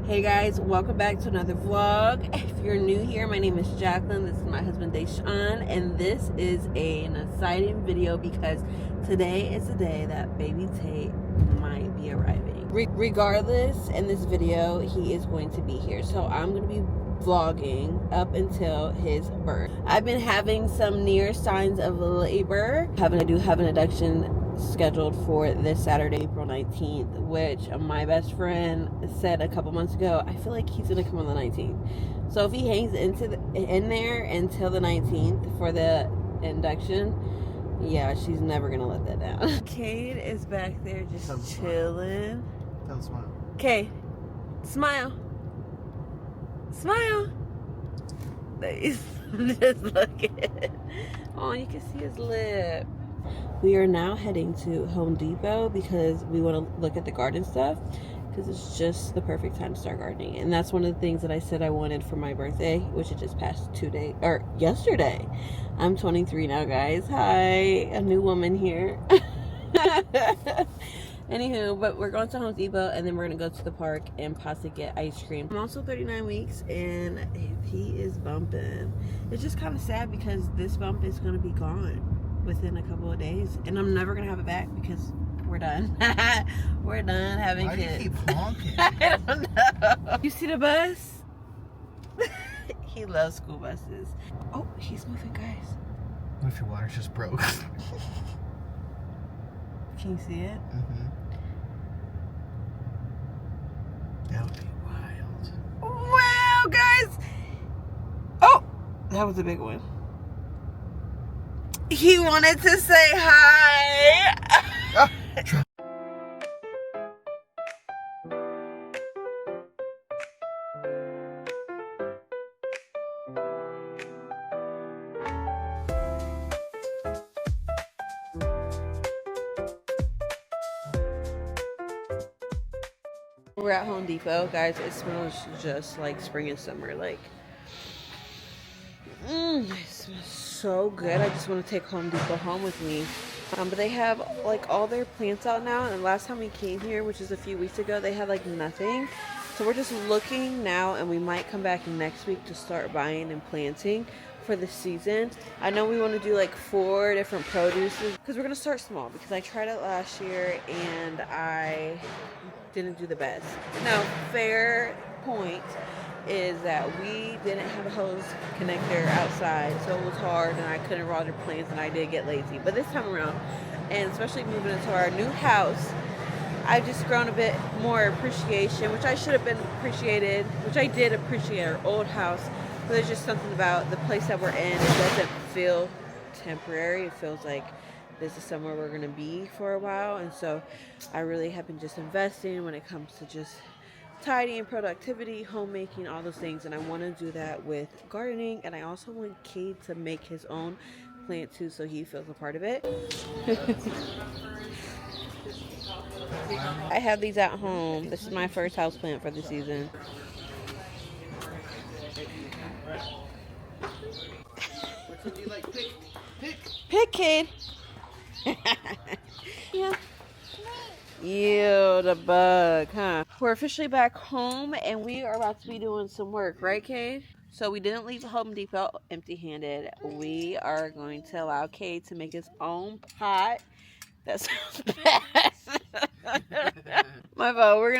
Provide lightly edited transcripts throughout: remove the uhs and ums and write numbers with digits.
Hey guys, welcome back to another vlog. If you're new here, my name is Jacqueline. This is my husband Deshaun, and this is an exciting video because today is the day that baby Tate might be arriving. Regardless, in this video, he is going to be here. So I'm going to be vlogging up until his birth. I've been having some near signs of labor. I do have an induction scheduled for this Saturday, April 19th, which my best friend said a couple months ago, I feel like he's gonna come on the 19th. So if he hangs in there until the 19th for the induction, yeah, she's never gonna let that down. Cade is back there just chilling. Tell him smile. Okay, smile. Smile. Nice. Just look at it. Oh, you can see his lip. We are now heading to Home Depot because we want to look at the garden stuff because it's just the perfect time to start gardening. And that's one of the things that I said I wanted for my birthday, which it just passed yesterday. I'm 23 now, guys. Hi, a new woman here. Anywho, but we're going to Home Depot and then we're going to go to the park and possibly get ice cream. I'm also 39 weeks and he is bumping. It's just kind of sad because this bump is going to be gone within a couple of days, and I'm never gonna have it back because we're done. We're done having kids. Why do you keep honking? I don't know. You see the bus? He loves school buses. Oh, he's moving, guys. What if your water's just broke? Can you see it? Mm-hmm. That would be wild. Wow, guys. Oh, that was a big one. He wanted to say hi. We're at Home Depot, guys. It smells just like spring and summer. Like, it smells so good. I just want to take Home Depot home with me. But they have like all their plants out now, and last time we came here, which is a few weeks ago, they had like nothing. So we're just looking now, and we might come back next week to start buying and planting for the season. I know we want to do like 4 different produces because we're going to start small because I tried it last year and I didn't do the best. Now, fair point is that we didn't have a hose connector outside, so it was hard and I couldn't water plants and I did get lazy. But this time around, and especially moving into our new house, I've just grown a bit more appreciation, which I should have been appreciated, which I did appreciate our old house, but there's just something about the place that we're in. It doesn't feel temporary. It feels like this is somewhere we're going to be for a while, and so I really have been just investing when it comes to just tidying, productivity, homemaking, all those things, and I want to do that with gardening, and I also want Cade to make his own plant too, so he feels a part of it. I have these at home. This is my first house plant for the season. Pick, Cade. Yeah. Ew, the bug, huh? We're officially back home and we are about to be doing some work, right, Cade? So we didn't leave Home Depot empty-handed. We are going to allow Cade to make his own pot. That sounds bad. My fault. We're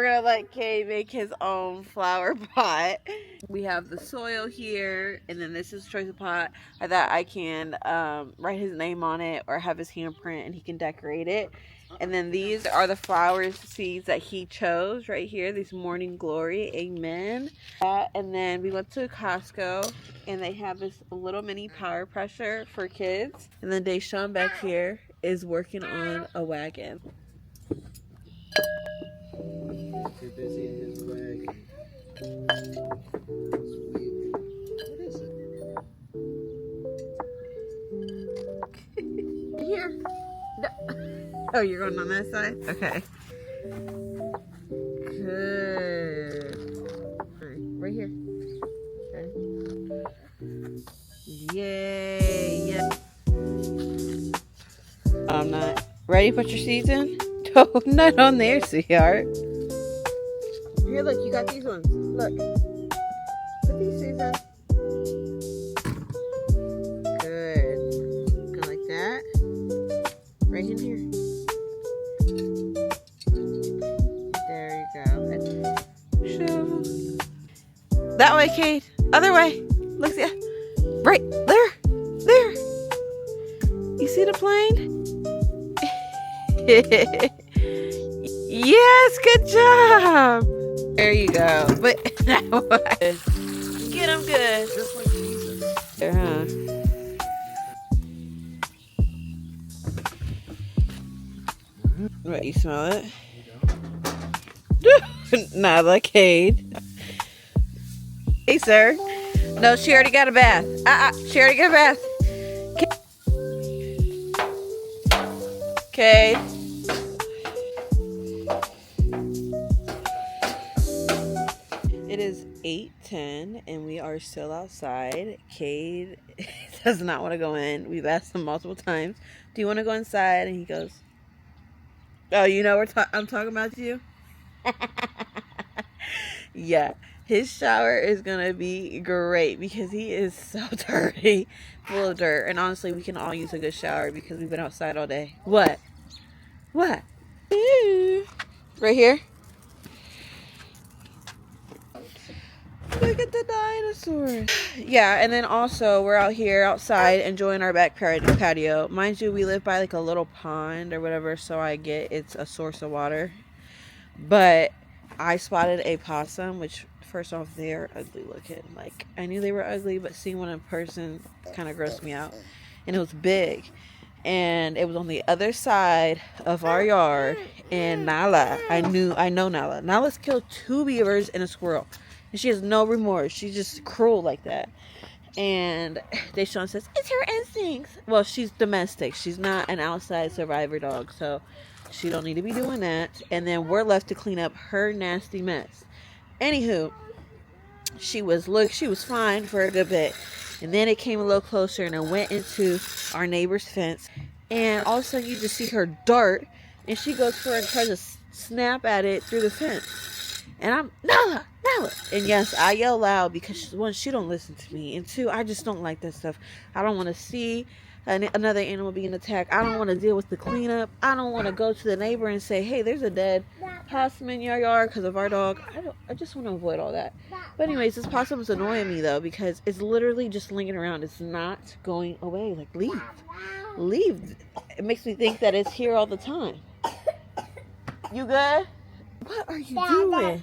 gonna let Cade make his own flower pot. We have the soil here, and then this is choice of pot that I can write his name on it or have his handprint, and he can decorate it. And then these are the flower seeds that he chose right here. These Morning Glory. Amen. And then we went to Costco and they have this little mini power pressure for kids. And then Deshaun back here is working on a wagon. Too busy in his wagon. What is it? Here. No. Oh, you're going on that side? Okay. Good. Right here. Okay. Yay. Yeah. I'm not ready to put your seeds in? Oh, not on there, sweetheart. Here, look, you got these ones. Look. Put these, Susan. Good. Go like that. Right in here. There you go. Show. That way, Kate. Other way. Look, yeah. Right there. There. You see the plane? Yes, good job. There you go. But get them good. Just like Jesus. Huh? What, you smell it? You Not like Kate. Hey, sir. No, she already got a bath. She already got a bath. Okay. It is 8:10 and we are still outside. Cade does not want to go in. We've asked him multiple times, do you want to go inside? And he goes, oh, you know I'm talking about you? Yeah. His shower is going to be great because he is so dirty, full of dirt. And honestly, we can all use a good shower because we've been outside all day. What? What? Ooh. Right here? Look at the dinosaurs. Yeah, and then also we're out here outside enjoying our back patio. Mind you, we live by like a little pond or whatever, so I get it's a source of water. But I spotted a possum, which first off, they're ugly looking. Like, I knew they were ugly, but seeing one in person kind of grossed me out. And it was big. And it was on the other side of our yard. And Nala, I know Nala. Nala's killed 2 beavers and a squirrel. And she has no remorse. She's just cruel like that. And Deshaun says, it's her instincts. Well, she's domestic. She's not an outside survivor dog. So she don't need to be doing that. And then we're left to clean up her nasty mess. Anywho, she was fine for a good bit. And then it came a little closer and it went into our neighbor's fence. And all of a sudden you just see her dart. And she goes for it and tries to snap at it through the fence. And I'm, Nala! And yes, I yell loud because one, she don't listen to me. And two, I just don't like that stuff. I don't want to see another animal being attacked. I don't want to deal with the cleanup. I don't want to go to the neighbor and say, hey, there's a dead possum in your yard because of our dog. I just want to avoid all that. But anyways, this possum's annoying me though because it's literally just lingering around. It's not going away. Like, leave. It makes me think that it's here all the time. You good? What are you doing?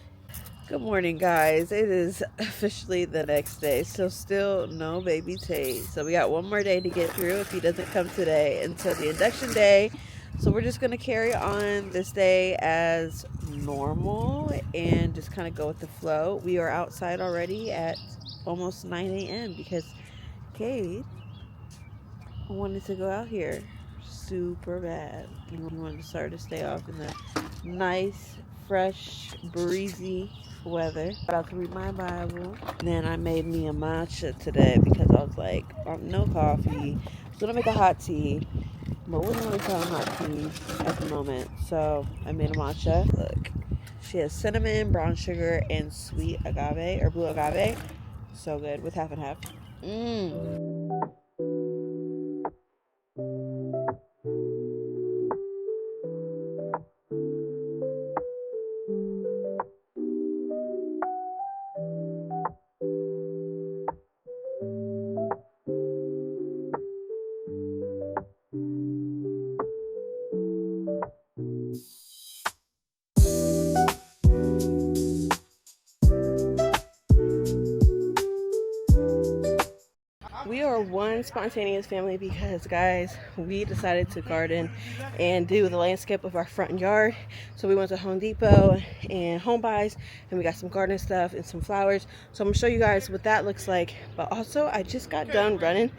Good morning, guys. It is officially the next day, so still no baby Tate. So we got one more day to get through if he doesn't come today until the induction day. So we're just going to carry on this day as normal and just kind of go with the flow. We are outside already at almost 9 a.m. because Cade wanted to go out here super bad. He wanted to start to stay off in the nice, fresh, breezy weather. About to read my Bible. Then I made me a matcha today because I was like, no coffee. I was gonna make a hot tea, but we're not selling hot tea at the moment. So I made a matcha. Look, she has cinnamon, brown sugar, and sweet agave or blue agave. So good with half and half. We are one spontaneous family because, guys, we decided to garden and do the landscape of our front yard. So we went to Home Depot and Home Buys and we got some garden stuff and some flowers. So I'm gonna show you guys what that looks like. But also, I just got done running.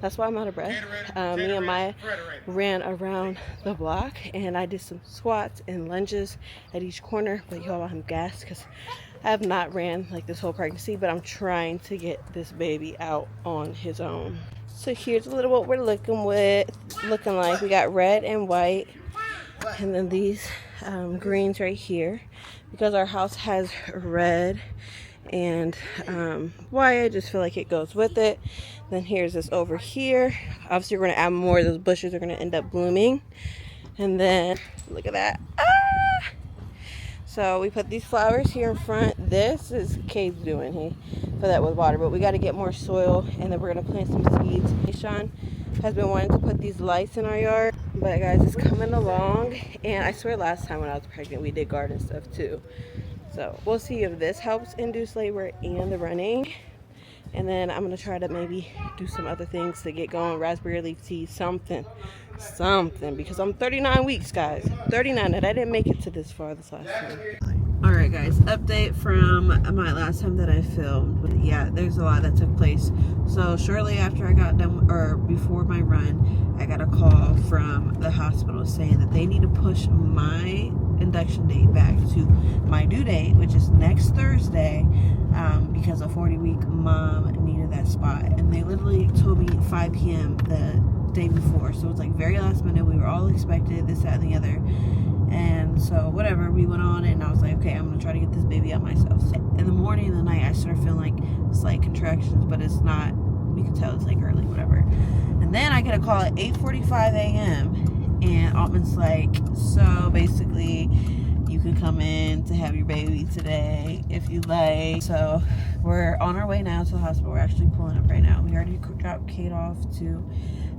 That's why I'm out of breath. Me and Maya ran around the block and I did some squats and lunges at each corner. But y'all, I'm gassed because I have not ran like this whole pregnancy, but I'm trying to get this baby out on his own. So here's a little what we're looking like. We got red and white, and then these greens right here. because our house has red and why I just feel like it goes with it. Then here's this over here. Obviously we're going to add more. Those bushes are going to end up blooming. And then look at that. Ah! So we put these flowers here in front. This is Cade's doing. He put that with water, but we got to get more soil, and then we're going to plant some seeds. Sean has been wanting to put these lights in our yard, but guys, it's coming along. And I swear last time when I was pregnant we did garden stuff too, so we'll see if this helps induce labor and the running. And then I'm going to try to maybe do some other things to get going. Raspberry leaf tea, something. Because I'm 39 weeks, guys. 39, and I didn't make it to this far this last time. Alright, guys. Update from my last time that I filmed. But yeah, there's a lot that took place. So shortly after I got done, or before my run, I got a call from the hospital saying that they need to push my induction date back to my due date, which is next Thursday, because a 40-week mom needed that spot. And they literally told me 5 p.m. the day before, so it was like very last minute. We were all expected this, that, and the other. And so whatever, we went on it, and I was like, okay, I'm gonna try to get this baby out myself. So in the morning and the night I started feeling like slight contractions, but it's not, you can tell it's like early, whatever. And then I get a call at 8:45 a.m. and Altman's like, so basically you can come in to have your baby today if you like. So we're on our way now to the hospital. We're actually pulling up right now. We already dropped Kate off to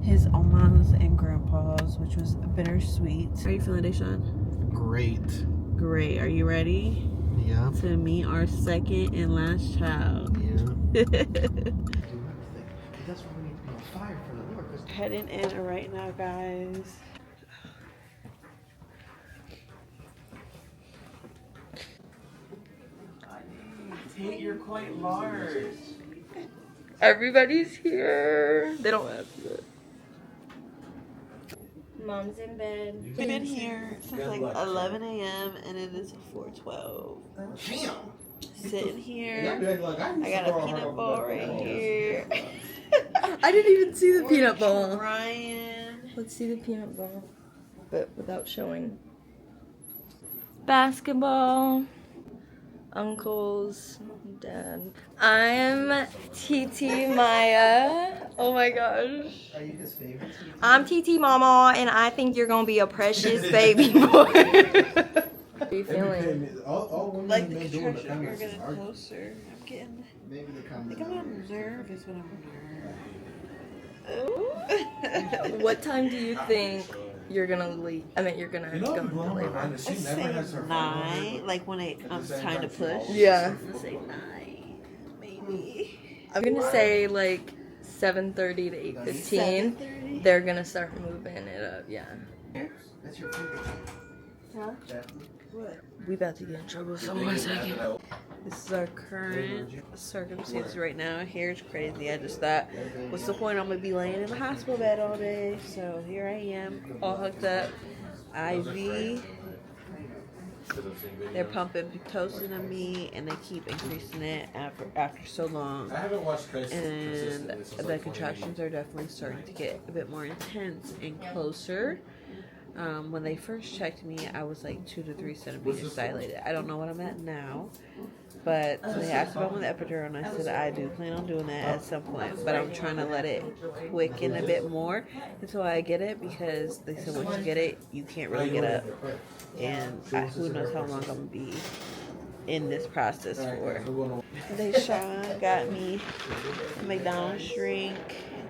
his oma's and grandpa's, which was bittersweet. How are you feeling, Deshaun? Great. Are you ready? Yeah. To meet our second and last child. Yeah. That's why we need to be on fire for the Lord. Heading in right now, guys. Tate, you're quite large. Everybody's here. They don't have to. Mom's in bed. We've been here since like 11 a.m. and it is 4:12. Damn. Sitting here. I got a peanut ball right here. I didn't even see the peanut ball. Ryan. Let's see the peanut ball, but without showing. Basketball. Uncles, dad. I'm TT Maya. Oh my gosh. Are you his favorite? I'm TT Mama, and I think you're gonna be a precious baby boy. How are you feeling? Like the contractions are getting closer. I'm getting. Maybe the I think I'm not nervous, but I'm nervous. What time do you think you're gonna leave? I mean, you're gonna go into labor. I say 9, like when it comes time to push. Yeah. I say 9, maybe. I'm gonna say like 7:30 to 8:15. 7:30? They're gonna start moving it up. Yeah. That's your favorite. Huh? Jacqueline? What? We about to get in trouble. So 1 second. This is our current circumstances right now. Hair's crazy. I just thought, what's the point? I'm gonna be laying in the hospital bed all day. So here I am, all hooked up. IV. They're pumping Pitocin on me, and they keep increasing it after so long. I haven't watched Christ And the contractions are definitely starting to get a bit more intense and closer. When they first checked me, I was like 2 to 3 centimeters dilated. I don't know what I'm at now, but so they asked about the epidural, and I said I do plan on doing that at some point, but I'm trying to let it quicken a bit more until I get it, because they said once you get it, you can't really get up, and who knows how long I'm gonna be in this process for. Deshaun got me a McDonald's drink,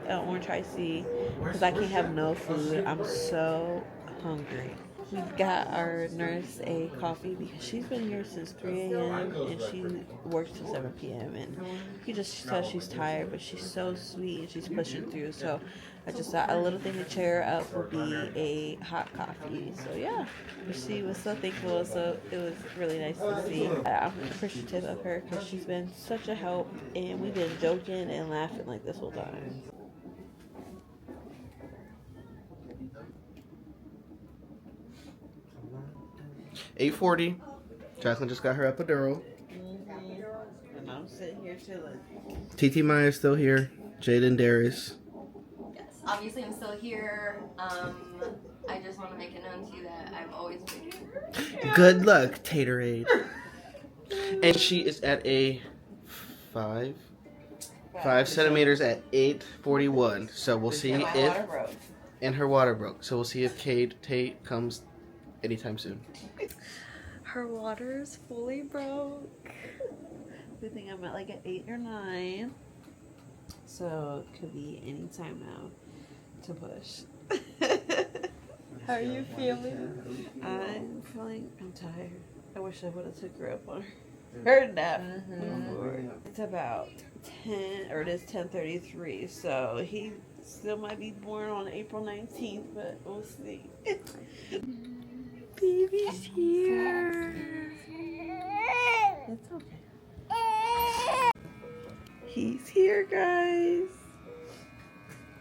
orange iced tea, because I can't have no food. I'm so hungry. We got our nurse a coffee because she's been here since 3 a.m. and she works till 7 p.m. and you just tell she's tired, but she's so sweet and she's pushing through. So I just thought a little thing to cheer her up would be a hot coffee. So yeah, she was so thankful. So it was really nice to see. I'm appreciative of her because she's been such a help, and we've been joking and laughing like this whole time. $8.40. Jacqueline just got her epidural. And I'm sitting here chilling. TT Maya's still here. Jaden Darius. Yes, obviously I'm still here. I just want to make it known to you that I've always been here. Good luck, Taterade. And she is at a 5 centimeters at 8:41. So we'll see My if water broke. and her water broke. So we'll see if Tate comes anytime soon. Her water is fully broke. I think I'm at like an 8 or 9. So it could be any time now to push. How are you feeling? I'm tired. I wish I would have took her up on her nap before. It's about 10, or it is 10:33. So he still might be born on April 19th, but we'll see. Baby's here. It's okay. He's here, guys.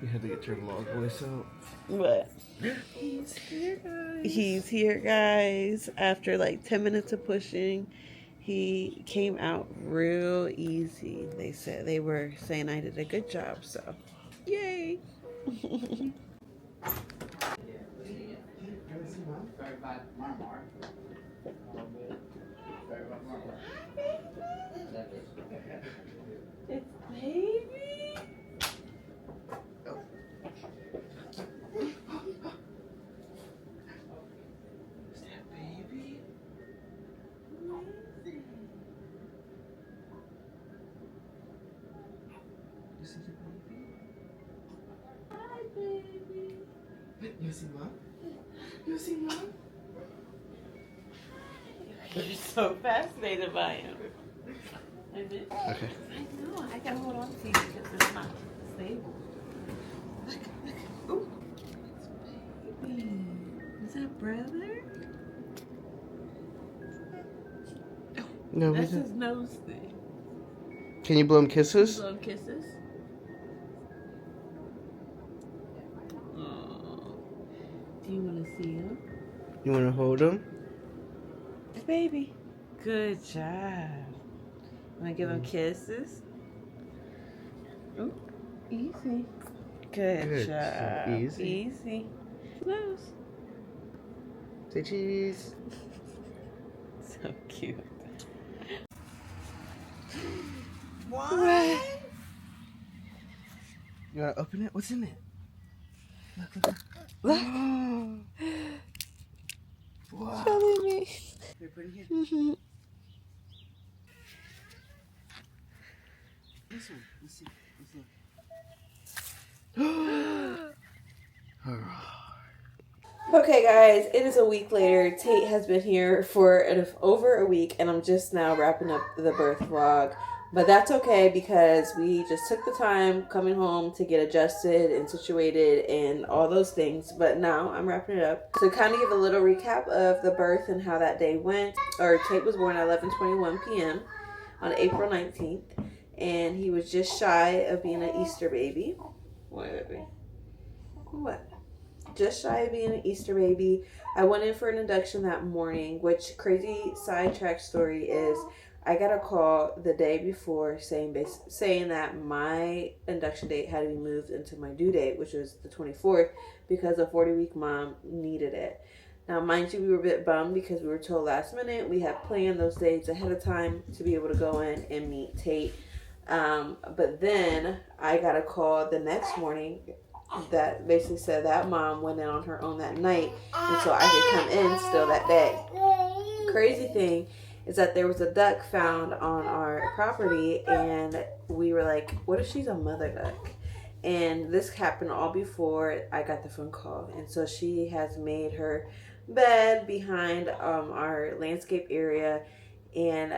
You had to get your vlog voice out. What? He's here, guys. He's here, guys. After like 10 minutes of pushing, he came out real easy. They were saying I did a good job, so yay. It's baby. Is that baby? Amazing. You see the baby? Hi, baby. You see mom? You see mom? You're so fascinated by him. Okay. I know. I gotta hold on to you because it's not stable. Look. Ooh. It's baby. Is that brother? No, That's his nose thing. Can you blow him kisses? Blow kisses. Oh. Do you want to see him? You want to hold him? Baby. Good job. Want to give him kisses? Ooh, easy. Good job. Easy. Nose. Say cheese. So cute. What? You want to open it? What's in it? Look. Wow. Telling me. Here, put it here. Mm-hmm. This one. Let's see. Okay, guys, it is a week later. Tate has been here for over a week, and I'm just now wrapping up the birth vlog. But that's okay because we just took the time coming home to get adjusted and situated and all those things. But now I'm wrapping it up. So kind of give a little recap of the birth and how that day went. Tate was born at 11:21 p.m. on April 19th. And he was just shy of being an Easter baby. What? Just shy of being an Easter baby. I went in for an induction that morning, which crazy sidetrack story is I got a call the day before saying that my induction date had to be moved into my due date, which was the 24th, because a 40-week mom needed it. Now, mind you, we were a bit bummed because we were told last minute. We had planned those dates ahead of time to be able to go in and meet Tate. But then I got a call the next morning that basically said that mom went in on her own that night, and so I could come in still that day. Crazy thing is that there was a duck found on our property, and we were like, what if she's a mother duck? And this happened all before I got the phone call. And so she has made her bed behind our landscape area, and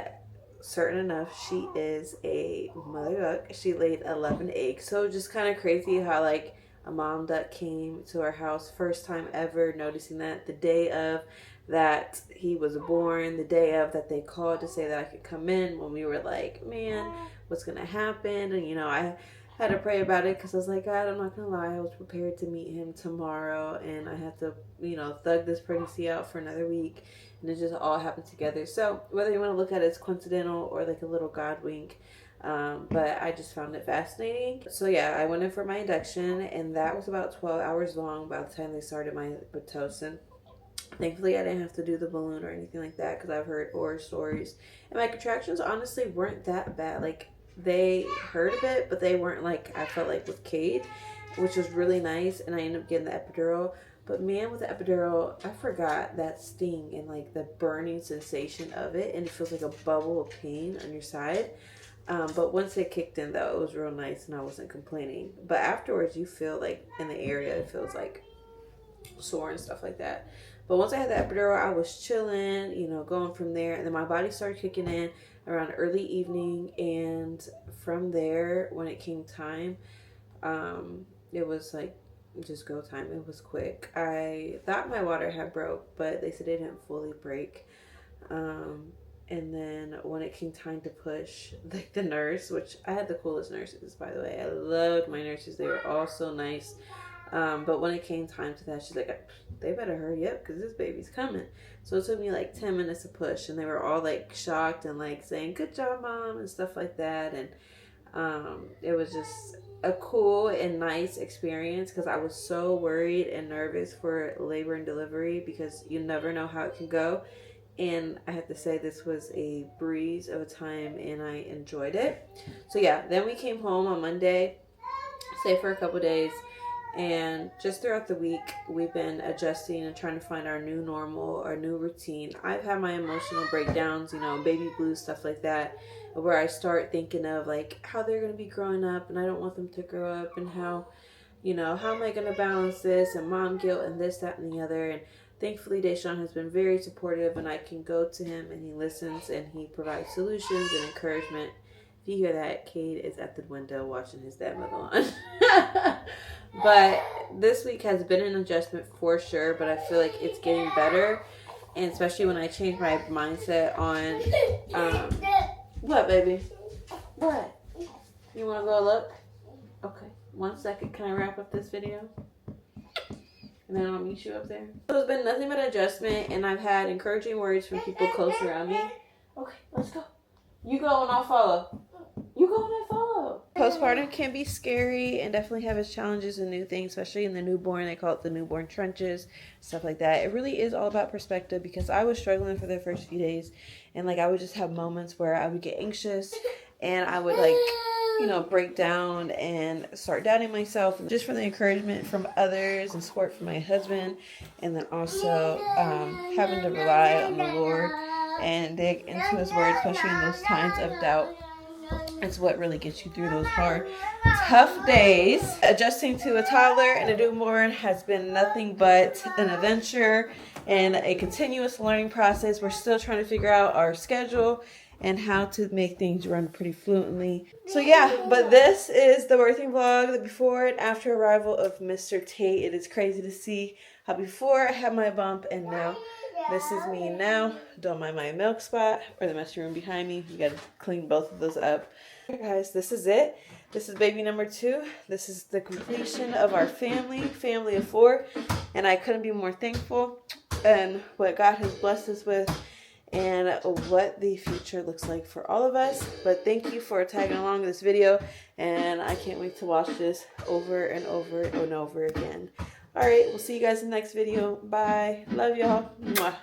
certain enough, she is a mother duck. She laid 11 eggs. So just kind of crazy how like a mom duck came to our house, first time ever noticing that the day of that he was born, the day of that they called to say that I could come in, when we were like, man, what's gonna happen? And I had to pray about it because I was like, God, I'm not gonna lie, I was prepared to meet him tomorrow, and I had to thug this pregnancy out for another week, and it just all happened together. So whether you want to look at it as coincidental or like a little God wink, But I just found it fascinating. So yeah, I went in for my induction, and that was about 12 hours long by the time they started my Pitocin. Thankfully, I didn't have to do the balloon or anything like that because I've heard horror stories. And my contractions honestly weren't that bad. Like, they hurt a bit, but they weren't like I felt like with Cade, which was really nice. And I ended up getting the epidural. But man, with the epidural, I forgot that sting and like the burning sensation of it. And it feels like a bubble of pain on your side. But once it kicked in, though, it was real nice and I wasn't complaining. But afterwards, you feel like in the area, it feels like sore and stuff like that. But once I had the epidural, I was chilling, you know, going from there. And then my body started kicking in around early evening. And from there, when it came time, it was like just go time. It was quick. I thought my water had broke, but they said it didn't fully break. And then when it came time to push, like the nurse, which I had the coolest nurses, by the way. I loved my nurses. They were all so nice. But when it came time to that, she's like, they better hurry up because this baby's coming. So it took me like 10 minutes to push. And they were all like shocked and like saying, good job, Mom, and stuff like that. And it was just a cool and nice experience because I was so worried and nervous for labor and delivery because you never know how it can go. And I have to say this was a breeze of a time and I enjoyed it. So yeah, then we came home on Monday, stayed for a couple days, and just throughout the week we've been adjusting and trying to find our new normal, our new routine. I've had my emotional breakdowns, you know, baby blues, stuff like that, where I start thinking of like how they're going to be growing up and I don't want them to grow up and how, you know, how am I going to balance this and mom guilt and this, that, and the other. And thankfully, Deshaun has been very supportive and I can go to him and he listens and he provides solutions and encouragement. If you hear that, Cade is at the window watching his dad mow the lawn. But this week has been an adjustment for sure, but I feel like it's getting better. And especially when I changed my mindset on, what, baby? What? You want to go look? Okay. 1 second. Can I wrap up this video? And then I'll meet you up there. So it's been nothing but adjustment, and I've had encouraging words from people close around me. Okay, let's go. You go and I'll follow. You go and I follow. Postpartum can be scary and definitely have its challenges and new things, especially in the newborn. They call it the newborn trenches, stuff like that. It really is all about perspective because I was struggling for the first few days, and like I would just have moments where I would get anxious and I would like, you know, break down and start doubting myself. And just from the encouragement from others and support from my husband, and then also having to rely on the Lord and dig into his word, especially in those times of doubt. It's what really gets you through those hard, tough days. Adjusting to a toddler and a newborn has been nothing but an adventure and a continuous learning process. We're still trying to figure out our schedule and how to make things run pretty fluently. So yeah, but this is the birthing vlog, the before and after arrival of Mr. Tate. It is crazy to see how before I had my bump and now this is me now. Don't mind my milk spot or the messy room behind me. You gotta clean both of those up. Okay, guys, this is it. This is baby number 2. This is the completion of our family of 4. And I couldn't be more thankful and what God has blessed us with and what the future looks like for all of us. But thank you for tagging along this video, and I can't wait to watch this over and over and over again. All right, we'll see you guys in the next video. Bye. Love y'all. Mwah.